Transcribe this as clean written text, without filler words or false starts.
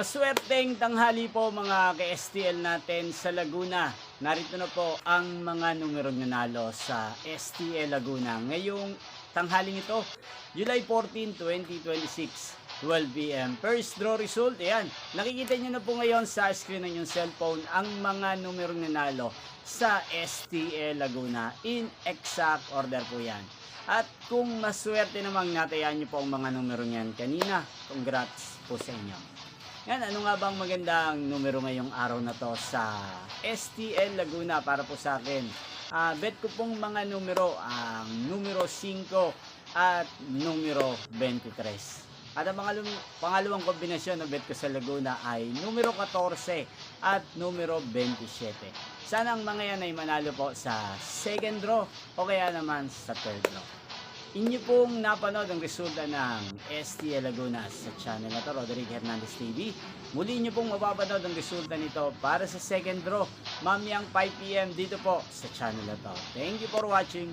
Maswerteng tanghali po mga ka-STL natin sa Laguna. Narito na po ang mga numerong nanalo sa STL Laguna. Ngayong tanghaling ito, July 14, 2026, 12 p.m. First draw result, ayan. Nakikita nyo na po ngayon sa screen ng inyong cellphone ang mga numerong nanalo sa STL Laguna. In exact order po yan. At kung maswerte namang natayaan nyo po ang mga numerong yan kanina, congrats po sa inyo. Yan, ano nga bang magandang numero ngayong araw na to sa STL Laguna para po sa akin? Bet ko pong mga numero, ang numero 5 at numero 23. At ang pangalawang kombinasyon na bet ko sa Laguna ay numero 14 at numero 27. Sana ang mga yan ay manalo po sa second draw o kaya naman sa third draw. Inyo pong napanood ang resulta ng STL Laguna sa channel na to, Roderick Hernandez TV. Muli nyo pong mapapanood ang resulta nito para sa second draw mamayang 5 p.m. dito po sa channel na to. Thank you for watching.